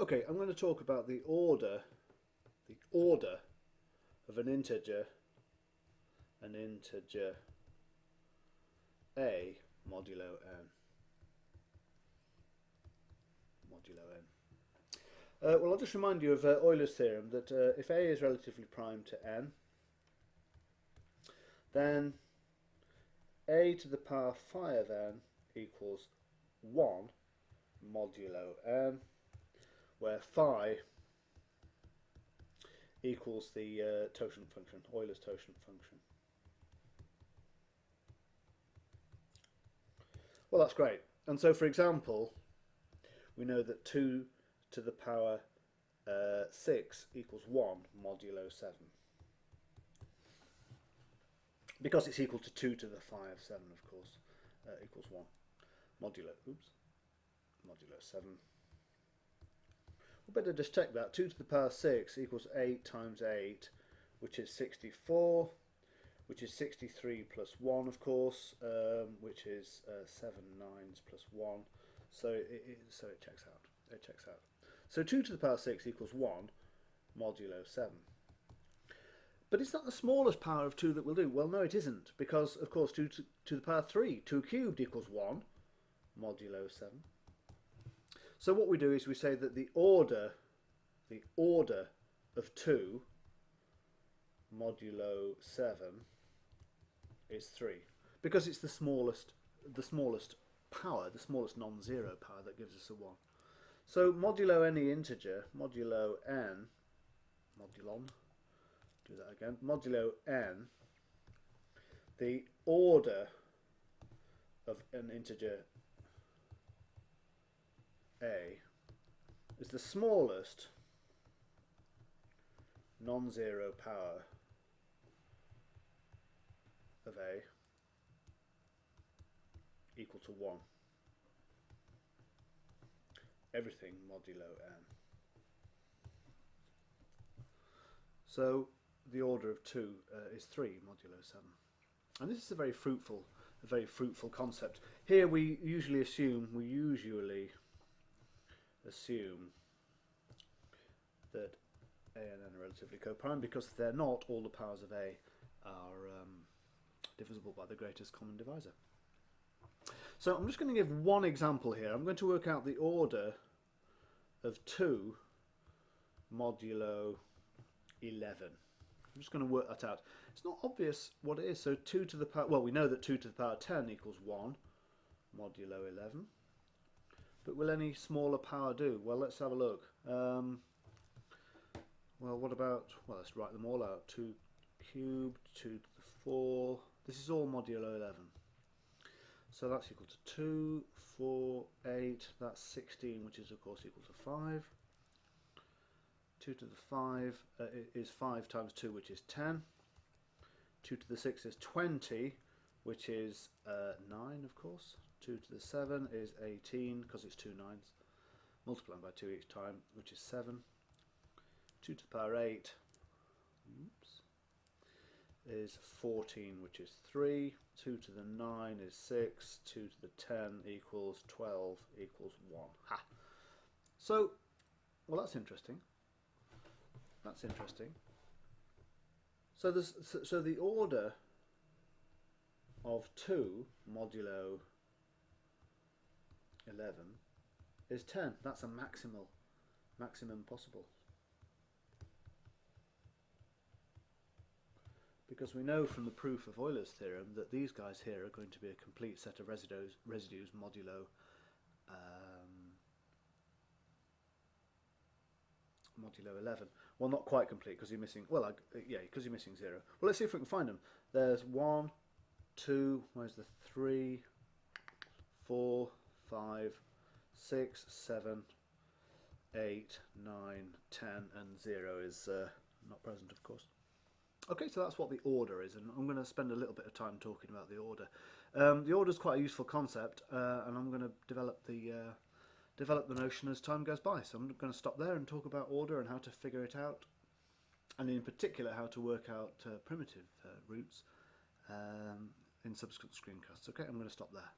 Okay, I'm going to talk about the order of an integer a modulo n. Well, I'll just remind you of Euler's theorem that if a is relatively prime to n, then a to the power phi of n equals 1 modulo n, where phi equals the totient function, Euler's totient function. Well, that's great. And so, for example, we know that 2 to the power 6 equals 1 modulo 7. Because it's equal to 2 to the phi of 7, of course, equals 1 modulo 7. We better just check that. 2 to the power 6 equals 8 times 8, which is 64, which is 63 plus 1, of course, which is 7 nines plus 1. So it checks out. It checks out. So 2 to the power 6 equals 1 modulo 7. But is that the smallest power of 2 that we'll do? Well, no, it isn't, because, of course, 2 to the power 3, 2 cubed equals 1 modulo 7. So what we do is we say that the order of 2 modulo 7 is 3, because it's the smallest power, the smallest non-zero power that gives us a 1. So modulo any integer, modulo n, do that again, modulo n, the order of an integer a is the smallest non-zero power of a equal to 1. Everything modulo n. So the order of 2 is 3 modulo 7. And this is a very fruitful concept. Here we usually assume that a and n are relatively coprime, because if they're not, all the powers of a are divisible by the greatest common divisor. So I'm just going to give one example here. I'm going to work out the order of 2 modulo 11. I'm just going to work that out. It's not obvious what it is. So 2 to the power, well, we know that 2 to the power 10 equals 1 modulo 11. But will any smaller power do? Well, let's have a look. Well, what about, well, let's write them all out. 2 cubed, 2 to the 4. This is all modulo 11. So that's equal to 2, 4, 8. That's 16, which is, of course, equal to 5. 2 to the 5 is 5 times 2, which is 10. 2 to the 6 is 20, which is 9, of course. 2 to the 7 is 18, because it's 2 nines. Multiplying by 2 each time, which is 7. 2 to the power 8 is 14, which is 3. 2 to the 9 is 6. 2 to the 10 equals 12 equals 1. Ha! So, well, that's interesting. That's interesting. So the order of 2 modulo 11 is 10. That's a maximum possible. Because we know from the proof of Euler's theorem that these guys here are going to be a complete set of residues modulo modulo 11. Well, not quite complete, because you're missing, well, yeah, because you're missing 0. Well, let's see if we can find them. There's 1, 2, where's the 3, 4, 5, 6, 7, 8, 9, 10, and 0 is not present, of course. Okay, so that's what the order is, and I'm going to spend a little bit of time talking about the order. The order is quite a useful concept, and I'm going to develop the notion as time goes by. So I'm going to stop there and talk about order and how to figure it out, and in particular how to work out primitive roots in subsequent screencasts. Okay, I'm going to stop there.